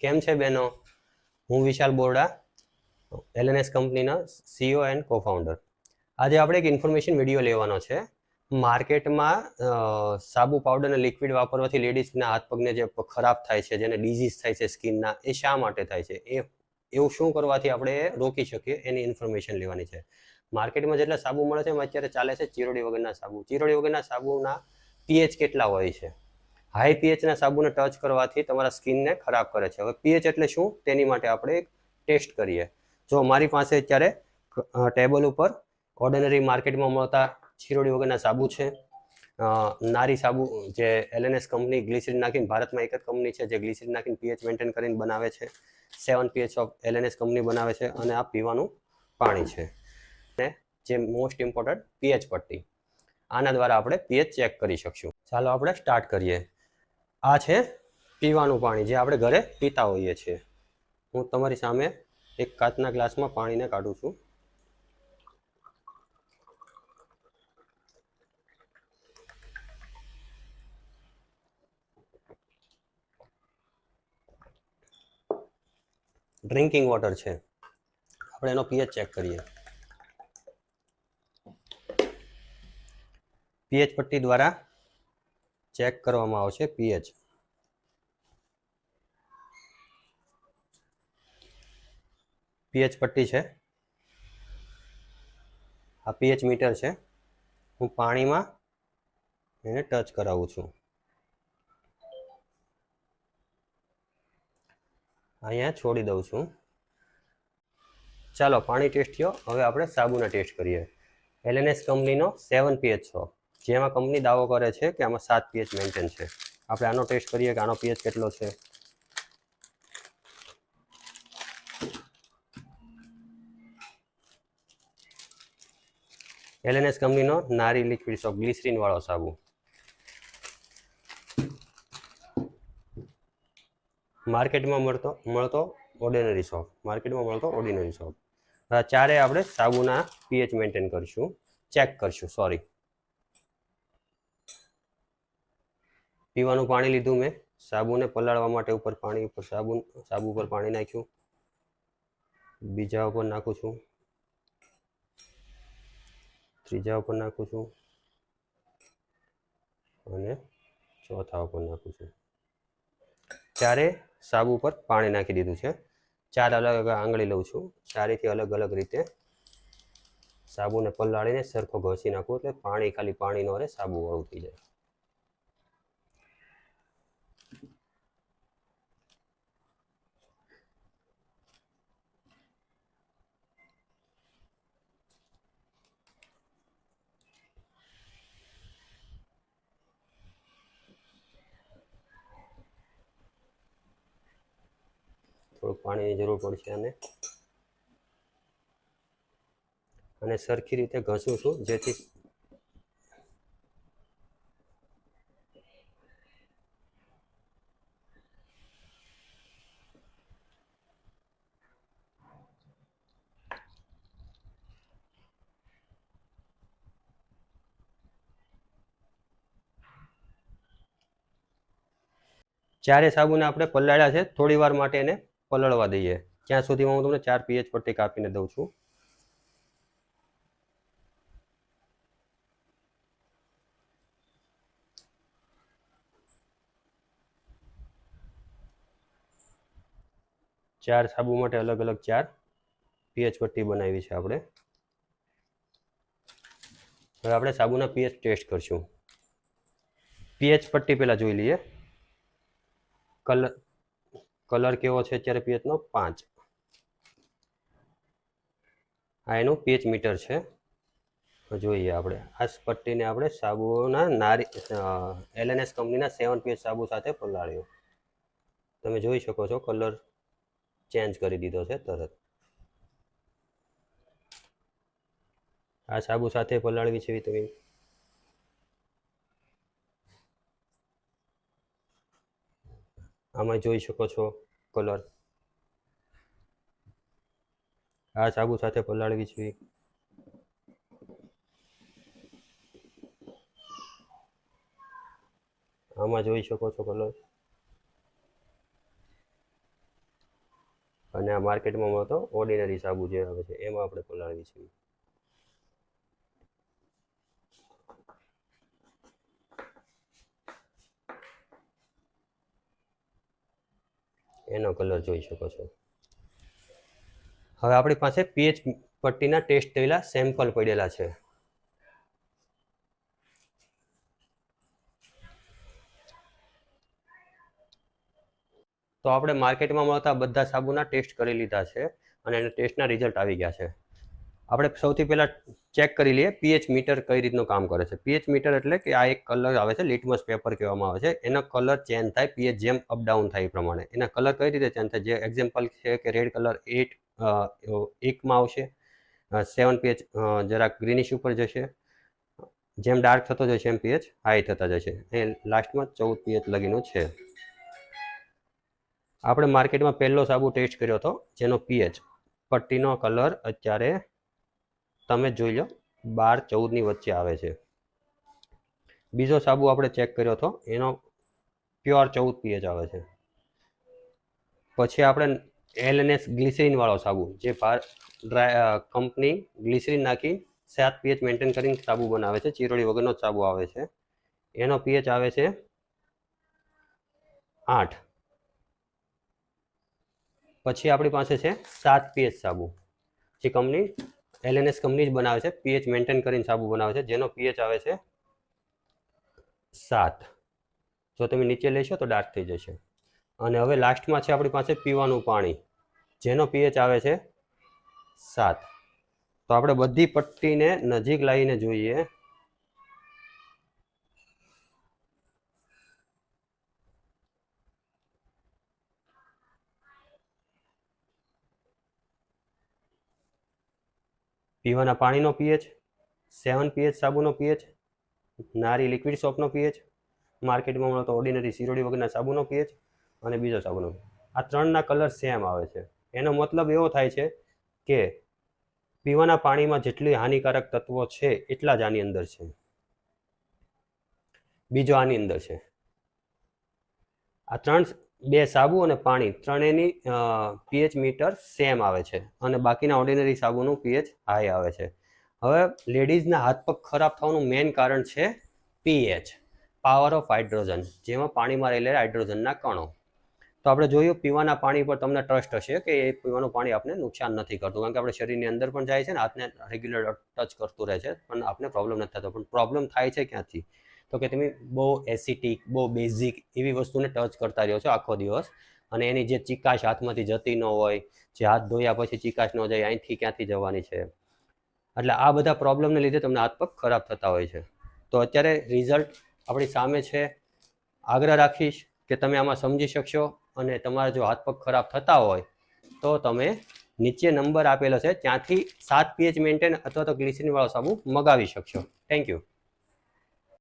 કેમ છે બહેનો? હું વિશાલ બોરડા, એલએનએસ કંપનીના સીઈઓ એન્ડ કોફાઉન્ડર. આજે આપણે એક ઇન્ફોર્મેશન વિડીયો લેવાનો છે. માર્કેટમાં સાબુ પાવડર અને લિક્વિડ વાપરવાથી લેડીઝના હાથ પગને જે ખરાબ થાય છે, જેને ડિઝીઝ થાય છે સ્કિનના, એ શા માટે થાય છે, એવું શું કરવાથી આપણે રોકી શકીએ એની ઇન્ફોર્મેશન લેવાની છે. માર્કેટમાં જેટલા સાબુ મળે છે એમાં અત્યારે ચાલે છે ચીરોડી વગરના સાબુ. ચીરોડી વગરના સાબુના પીએચ કેટલા હોય છે? હાઈ પીએચના સાબુને ટચ કરવાથી તમારા સ્કિનને ખરાબ કરે છે. હવે પીએચ એટલે શું તેની માટે આપણે એક ટેસ્ટ કરીએ. જો મારી પાસે અત્યારે ટેબલ ઉપર ઓર્ડિનરી માર્કેટમાં મળતા ચીરોડી વગરના સાબુ છે. નારી સાબુ જે એલએનએસ કંપની ગ્લિસરીન નાખીને, ભારતમાં એક જ કંપની છે જે ગ્લિસરીન નાખીને પીએચ મેન્ટેન કરીને બનાવે છે. 7 પીએચ ઓફ એલએનએસ કંપની બનાવે છે. અને આ પીવાનું પાણી છે. અને જે મોસ્ટ ઇમ્પોર્ટન્ટ પીએચ પટ્ટી, આના દ્વારા આપણે પીએચ ચેક કરી શકશું. ચાલો આપણે સ્ટાર્ટ કરીએ. આ છે પીવાનું પાણી જે આપણે ઘરે પીતા હોઈએ છીએ. હું તમારી સામે એક કાચના ગ્લાસમાં પાણીને કાઢું છું. ડ્રિંકિંગ વોટર છે. આપણે એનો પીએચ ચેક કરીએ. પીએચ પટ્ટી દ્વારા ચેક કરવામાં આવશે પીએચ. પીએચ પટ્ટી છે. આ પીએચ મીટર છે. હું પાણીમાં એને ટચ કરાવું છું. અહીંયા છોડી દઉં છું. ચાલો, પાણી ટેસ્ટ થયો. હવે આપણે સાબુના ટેસ્ટ કરીએ. એલએનએસ કંપનીનો 7 પીએચ છો, જેમાં કંપની દાવો કરે છે કે આમાં 7 પીએચ મેન્ટેન છે. આપણે આનો ટેસ્ટ કરીએ કે આનો પીએચ કેટલો છે. એલએનએસ કંપનીનો નારી લિક્વિડ સોપ ગ્લિસરીન વાળો સાબુ. માર્કેટમાં મળતો ઓર્ડિનરી સોપ. ચારે આપણે સાબુના પીએચ મેન્ટેન કરશું, ચેક કરશું. પીવાનું પાણી લીધું મેં. સાબુને પલાળવા માટે ઉપર પાણી ઉપર સાબુ ઉપર પાણી નાખ્યું. બીજા ઉપર નાખું છું, ત્રીજા ઉપર નાખું છું અને ચોથા ઉપર નાખું છું. ચારે સાબુ પર પાણી નાખી દીધું છે. 4 અલગ અલગ આંગળી લઉં છું. ચારેથી અલગ અલગ રીતે સાબુને પલાળીને સરખો ઘસી નાખું, એટલે પાણી ખાલી પાણી નો રહે, સાબુ વાળું થઈ જાય. થોડુંક પાણીની જરૂર પડશે અને સરખી રીતે ઘસું છું, જેથી ચારે સાબુને આપણે પલાળ્યા છે. થોડી વાર માટે એને પલળવા દઈએ. ત્યાં સુધીમાં હું તમને 4 પીએચ પટ્ટી કાપીને દઉં છું. ચાર સાબુ માટે અલગ અલગ 4 પીએચ પટ્ટી બનાવી છે આપણે. હવે આપણે સાબુના પીએચ ટેસ્ટ કરશું. પીએચ પટ્ટી પહેલા જોઈ લઈએ. કલર કેવો છે અત્યારે પીએચનો? 5. આ એનું પીએચ મીટર છે. જોઈએ આપણે આ પટ્ટીને આપણે સાબુના એલએનએસ કંપનીના 7 પીએચ સાબુ સાથે પલાળ્યો. તમે જોઈ શકો છો કલર ચેન્જ કરી દીધો છે તરત. આ સાબુ સાથે પલાળવી છે તમે. આમાં જોઈ શકો છો કલર. આ સાબુ સાથે પલાળવી છે. આમાં જોઈ શકો છો કલર. અને આ માર્કેટમાં મળતો ઓર્ડિનરી સાબુ જે આવે છે એમાં આપણે પલાળવી છે. એનો કલર જોઈ શકો છો. હવે આપણી પાસે પીએચ પટ્ટીના ટેસ્ટ થયેલા સેમ્પલ પડેલા છે. તો આપણે માર્કેટમાં મળતા બધા સાબુના ટેસ્ટ કરી લીધા છે અને એના ટેસ્ટના રિઝલ્ટ આવી ગયા છે. આપણે સૌથી પહેલાં ચેક કરી લઈએ પીએચ મીટર કઈ રીતનું કામ કરે છે. પીએચ મીટર એટલે કે આ એક કલર આવે છે, લિટમસ પેપર કહેવામાં આવે છે. એનો કલર ચેન્જ થાય પીએચ જેમ અપડાઉન થાય એ પ્રમાણે. એના કલર કઈ રીતે ચેન્જ થાય? જે એક્ઝામ્પલ છે કે રેડ કલર 8 આવશે, 7 પીએચ જરાક ગ્રીનિશ ઉપર જશે, જેમ ડાર્ક થતો જશે એમ પીએચ હાઈ થતા જશે. એ લાસ્ટમાં 14 પીએચ લગીનું છે. આપણે માર્કેટમાં પહેલો સાબુ ટેસ્ટ કર્યો હતો જેનો પીએચ પટ્ટીનો કલર અત્યારે તમે જોઈ લો 12-14 વચ્ચે આવે છે. બીજો સાબુ આપણે ચેક કર્યો હતો એનો પ્યોર 14 પીએચ આવે છે. પછી આપણે LNS ગ્લિસરીન વાળો સાબુ, જે કંપની ગ્લિસરીન નાખી 7 પીએચ મેન્ટેન કરીને સાબુ બનાવે છે, ચીરોડી વગરનો જ સાબુ આવે છે. એનો પીએચ આવે છે 8. પછી આપણી પાસે છે 7 પીએચ સાબુ, જે કંપની LNS કંપની જ બનાવે છે, પીએચ મેન્ટેન કરીને સાબુ બનાવે છે, જેનો પીએચ આવે છે 7. જો તમે નીચે લેશો તો ડાર્ક થઈ જશે. અને હવે લાસ્ટમાં છે આપણી પાસે પીવાનું પાણી, જેનો પીએચ આવે છે 7. તો આપણે બધી પટ્ટીને નજીક લાવીને જોઈએ. પીવાના પાણીનો પીએચ, 7 પીએચ સાબુનો પીએચ, નારી લિક્વિડ સોપનો પીએચ, માર્કેટમાં મળતો ઓર્ડિનરી ચીરોડી વગરના સાબુનો પીએચ અને બીજો સાબુનો. આ ત્રણના કલર સેમ આવે છે. એનો મતલબ એવો થાય છે કે પીવાના પાણીમાં જેટલી હાનિકારક તત્વો છે એટલા જ આની અંદર છે. બીજો આની અંદર છે. આ બે સાબુ અને પાણી ત્રણેયની પીએચ મીટર સેમ આવે છે અને બાકીના ઓર્ડિનરી સાબુનું પીએચ હાઈ આવે છે. હવે લેડીઝના હાથ પગ ખરાબ થવાનું મેઇન કારણ છે પીએચ, પાવર ઓફ હાઇડ્રોજન, જેમાં પાણીમાં રહેલા હાઇડ્રોજનના કણો. તો આપણે જોયું પીવાના પાણી પર તમને ટ્રસ્ટ હશે કે એ પીવાનું પાણી આપણે નુકસાન નથી કરતું, કારણ કે આપણે શરીરની અંદર પણ જાય છે ને હાથને રેગ્યુલર ટચ કરતું રહે છે, પણ આપણે પ્રોબ્લેમ નથી થતો. પણ પ્રોબ્લેમ થાય છે ક્યાંથી? તો કે તમે બહુ એસિટિક, બહુ બેઝિક એવી વસ્તુને ટચ કરતા રહ્યો છો આખો દિવસ, અને એની જે ચીકાશ હાથમાંથી જતી ન હોય, જે હાથ ધોયા પછી ચીકાશ ન જાય, અહીંથી ક્યાંથી જવાની છે. એટલે આ બધા પ્રોબ્લેમને લીધે તમને હાથ પગ ખરાબ થતા હોય છે. તો અત્યારે રિઝલ્ટ આપણી સામે છે. આગ્રહ રાખીશ કે તમે આમાં સમજી શકશો, અને તમારા જો હાથ પગ ખરાબ થતા હોય તો તમે નીચે નંબર આપેલો છે ત્યાંથી 7 પીએચ મેન્ટેન અથવા તો ગ્લિસરીન વાળો સાબુ મગાવી શકશો. Thank you.